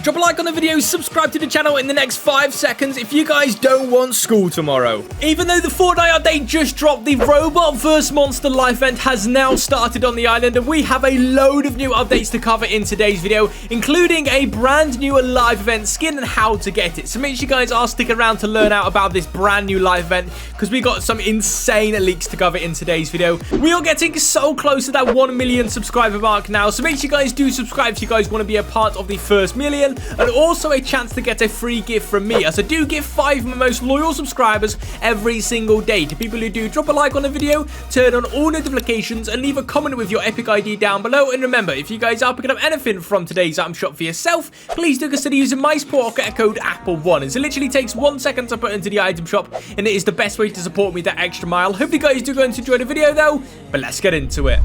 Drop a like on the video, subscribe to the channel in the next 5 seconds if you guys don't want school tomorrow. Even though the Fortnite update just dropped, the Robot vs Monster live event has now started on the island, and we have a load of new updates to cover in today's video, including a brand new live event skin and how to get it. So make sure you guys are sticking around to learn out about this brand new live event, because we got some insane leaks to cover in today's video. We are getting so close to that 1 million subscriber mark now, so make sure you guys do subscribe if you guys want to be a part of the first million, and also a chance to get a free gift from me, as I do give 5 of my most loyal subscribers every single day. To people who do drop a like on the video, turn on all notifications, and leave a comment with your epic ID down below. And remember, if you guys are picking up anything from today's item shop for yourself, please do consider using my support code Apple1. It literally takes 1 second to put into the item shop, and it is the best way to support me that extra mile. Hope you guys do going to enjoy the video though, but let's get into it.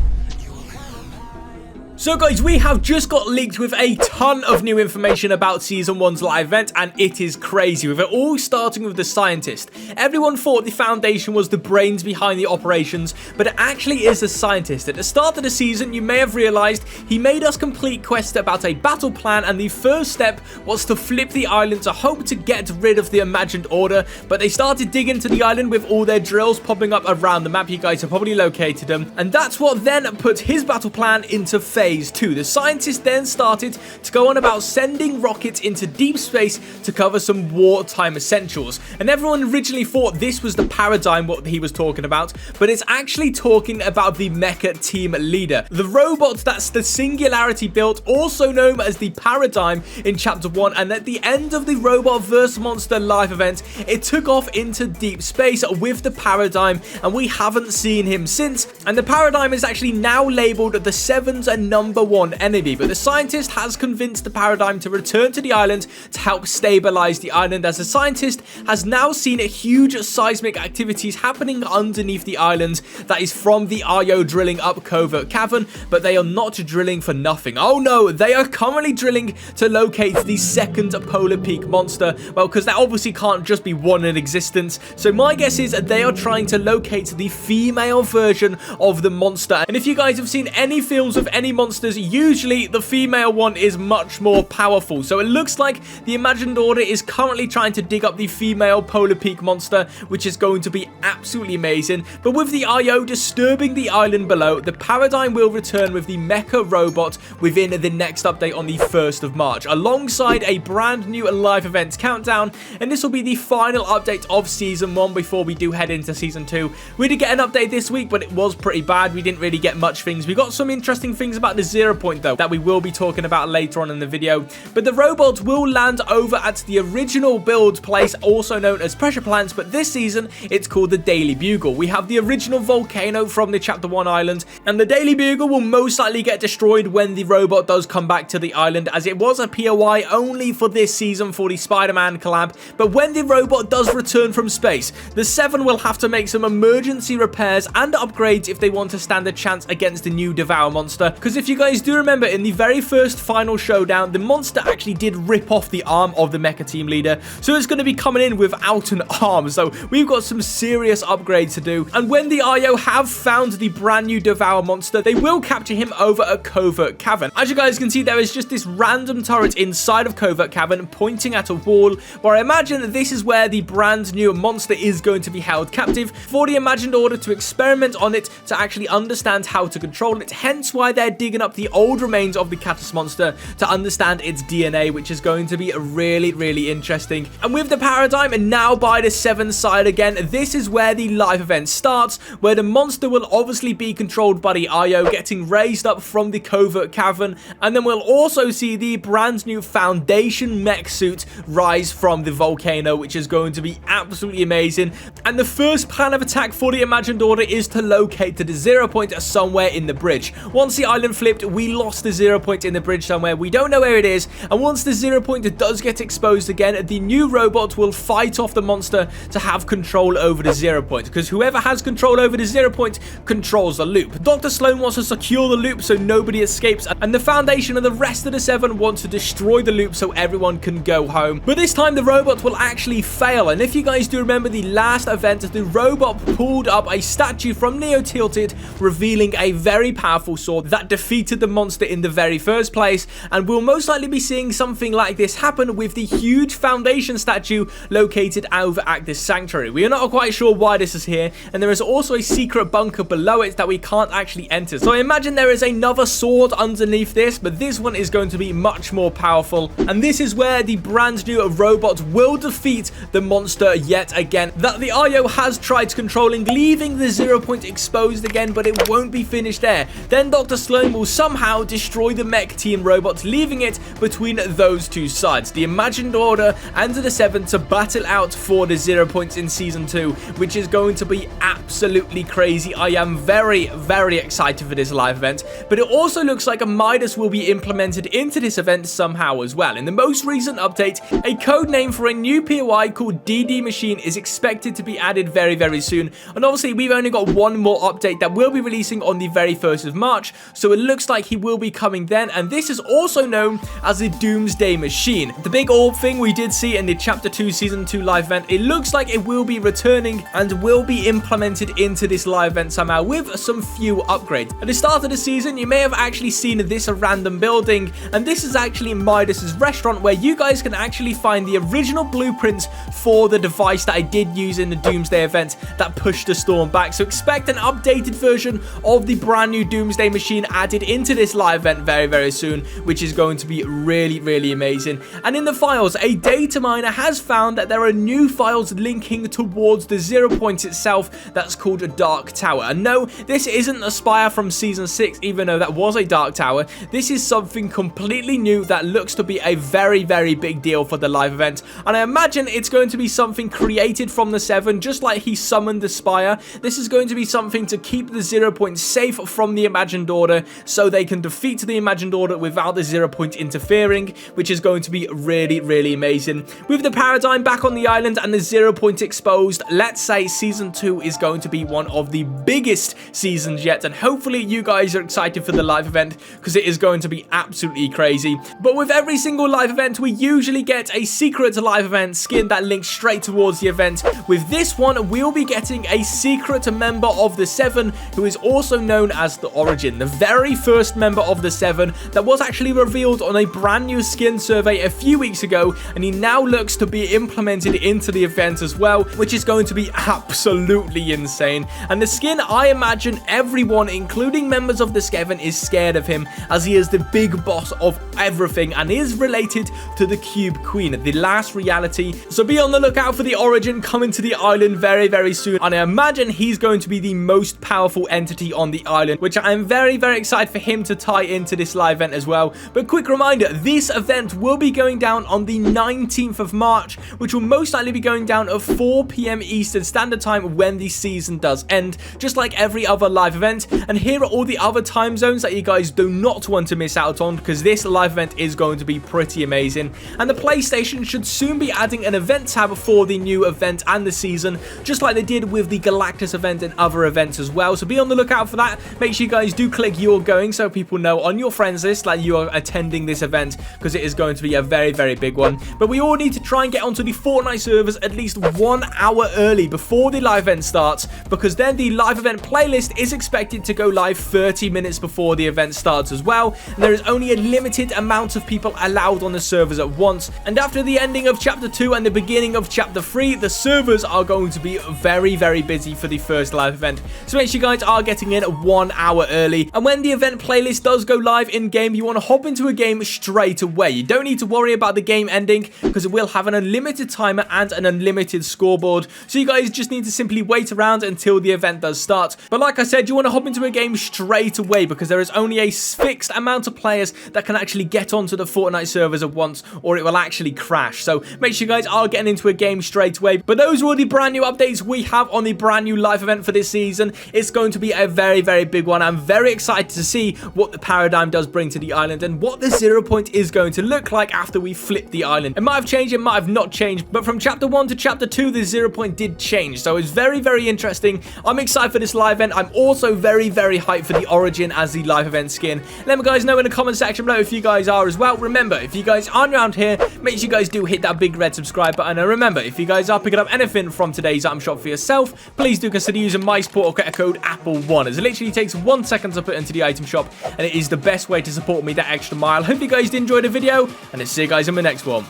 So guys, we have just got leaked with a ton of new information about Season 1's live event, and it is crazy, with it all starting with the scientist. Everyone thought the Foundation was the brains behind the operations, but it actually is the scientist. At the start of the season, you may have realized he made us complete quests about a battle plan, and the first step was to flip the island to hope to get rid of the imagined order, but they started digging into the island with all their drills popping up around the map. You guys have probably located them, and that's what then put his battle plan into phase 2. The scientist then started to go on about sending rockets into deep space to cover some wartime essentials, and everyone originally thought this was the paradigm what he was talking about, but it's actually talking about the mecha team leader, the robot that's the Singularity built, also known as the Paradigm in Chapter 1, and at the end of the Robot vs Monster live event, it took off into deep space with the Paradigm, and we haven't seen him since, and the Paradigm is actually now labeled the 7's #1 enemy, but the scientist has convinced the Paradigm to return to the island to help stabilize the island, as the scientist has now seen huge seismic activities happening underneath the island that is from the IO drilling up Covert Cavern, but they are not drilling for nothing. Oh no, they are currently drilling to locate the second Polar Peak monster, well, because there obviously can't just be one in existence, so my guess is they are trying to locate the female version of the monster. And if you guys have seen any films of any monsters, usually the female one is much more powerful, so it looks like the Imagined Order is currently trying to dig up the female Polar Peak monster, which is going to be absolutely amazing. But with the IO disturbing the island below, the Paradigm will return with the mecha robot within the next update on the 1st of March, alongside a brand new live events countdown, and this will be the final update of Season 1 before we do head into Season 2. We did get an update this week, but it was pretty bad. We didn't really get much things. We got some interesting things about the 0 point though that we will be talking about later on in the video, but the robot will land over at the original build place, also known as Pressure Plants, but this season it's called the Daily Bugle. We have the original volcano from the Chapter 1 island, and the Daily Bugle will most likely get destroyed when the robot does come back to the island, as it was a POI only for this season for the Spider-Man collab. But when the robot does return from space, the 7 will have to make some emergency repairs and upgrades if they want to stand a chance against the new Devour monster, because if you guys do remember, in the very first final showdown, the monster actually did rip off the arm of the mecha team leader, so it's going to be coming in without an arm, so we've got some serious upgrades to do. And when the IO have found the brand new Devour monster, they will capture him over at Covert Cavern. As you guys can see, there is just this random turret inside of Covert Cavern pointing at a wall, where I imagine this is where the brand new monster is going to be held captive for the Imagined Order to experiment on it to actually understand how to control it, hence why they're digging up the old remains of the Catus monster to understand its DNA, which is going to be really interesting. And with the Paradigm and now by the 7 side again, this is where the live event starts, where the monster will obviously be controlled by the IO getting raised up from the Covert Cavern, and then we'll also see the brand new Foundation mech suit rise from the volcano, which is going to be absolutely amazing. And the first plan of attack for the Imagined Order is to locate the 0 point somewhere in the bridge. Once the island flipped, we lost the 0 point in the bridge somewhere. We don't know where it is, and once the 0 point does get exposed again, the new robot will fight off the monster to have control over the 0 point, because whoever has control over the 0 point controls the loop. Dr. Sloan wants to secure the loop so nobody escapes, and the Foundation and the rest of the 7 want to destroy the loop so everyone can go home. But this time the robot will actually fail, and if you guys do remember the last event, the robot pulled up a statue from Neo Tilted, revealing a very powerful sword that defeats defeated the monster in the very first place, and we'll most likely be seeing something like this happen with the huge foundation statue located over at this sanctuary. We are not quite sure why this is here, and there is also a secret bunker below it that we can't actually enter. So I imagine there is another sword underneath this, but this one is going to be much more powerful, and this is where the brand new robot will defeat the monster yet again that the IO has tried controlling, leaving the 0 point exposed again, but it won't be finished there. Then Dr. Sloan will somehow destroy the mech team robot, leaving it between those two sides, the Imagined Order and the 7, to battle out for the 0 points in Season 2, which is going to be absolutely crazy. I am very, very excited for this live event, but it also looks like a Midas will be implemented into this event somehow as well. In the most recent update, a code name for a new POI called DD Machine is expected to be added very, very soon, and obviously we've only got one more update that will be releasing on the very 1st of March, so it looks like he will be coming then, and this is also known as the Doomsday Machine. The big orb thing we did see in the Chapter 2 Season 2 live event, it looks like it will be returning and will be implemented into this live event somehow with some few upgrades. At the start of the season, you may have actually seen this random building, and this is actually Midas's restaurant, where you guys can actually find the original blueprints for the device that I did use in the Doomsday event that pushed the storm back. So expect an updated version of the brand new Doomsday Machine added into this live event very, very soon, which is going to be really, really amazing. And in the files, a data miner has found that there are new files linking towards the 0 point itself that's called a Dark Tower. And no, this isn't a spire from Season 6, even though that was a Dark Tower. This is something completely new that looks to be a very, very big deal for the live event, and I imagine it's going to be something created from the 7, just like he summoned the spire. This is going to be something to keep the 0 point safe from the Imagined Order, so they can defeat the Imagined Order without the 0 point interfering, which is going to be really, really amazing. With the paradigm back on the island and the 0 point exposed, let's say Season 2 is going to be one of the biggest seasons yet, and hopefully you guys are excited for the live event, because it is going to be absolutely crazy. But with every single live event, we usually get a secret live event skin that links straight towards the event. With this one, we'll be getting a secret member of the 7, who is also known as the Origin, the very first member of the 7 that was actually revealed on a brand new skin survey a few weeks ago, and he now looks to be implemented into the event as well, which is going to be absolutely insane. And the skin, I imagine everyone, including members of the 7, is scared of him, as he is the big boss of everything and is related to the Cube Queen, the last reality. So be on the lookout for the Origin coming to the island very, very soon, and I imagine he's going to be the most powerful entity on the island, which I'm very, very excited for him to tie into this live event as well. But quick reminder, this event will be going down on the 19th of March, which will most likely be going down at 4 PM Eastern Standard Time when the season does end, just like every other live event. And here are all the other time zones that you guys do not want to miss out on, because this live event is going to be pretty amazing. And the PlayStation should soon be adding an event tab for the new event and the season, just like they did with the Galactus event and other events as well. So be on the lookout for that. Make sure you guys do click you're going, so people know on your friends list that you are attending this event, because it is going to be a very, very big one. But we all need to try and get onto the Fortnite servers at least 1 hour early before the live event starts, because then the live event playlist is expected to go live 30 minutes before the event starts as well, and there is only a limited amount of people allowed on the servers at once. And after the ending of Chapter 2 and the beginning of Chapter 3, the servers are going to be very, very busy for the first live event. So make sure you guys are getting in 1 hour early, and when the event playlist does go live in game, you want to hop into a game straight away. You don't need to worry about the game ending, because it will have an unlimited timer and an unlimited scoreboard, so you guys just need to simply wait around until the event does start. But like I said, you want to hop into a game straight away, because there is only a fixed amount of players that can actually get onto the Fortnite servers at once, or it will actually crash. So make sure you guys are getting into a game straight away. But those were the brand new updates we have on the brand new live event for this season. It's going to be a very, very big one. I'm very excited to see what the paradigm does bring to the island, and what the 0 point is going to look like after we flip the island. It might have changed, it might have not changed, but from Chapter 1 to Chapter 2, the 0 point did change. So it's very, very interesting. I'm excited for this live event. I'm also very, very hyped for the Origin as the live event skin. Let me guys know in the comment section below if you guys are as well. Remember, if you guys aren't around here, make sure you guys do hit that big red subscribe button. And remember, if you guys are picking up anything from today's item shop for yourself, please do consider using my support or get a code Apple1, as it literally takes 1 second to put into the item item shop, and it is the best way to support me that extra mile. Hope you guys did enjoy the video, and I'll see you guys in my next one.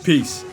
Peace.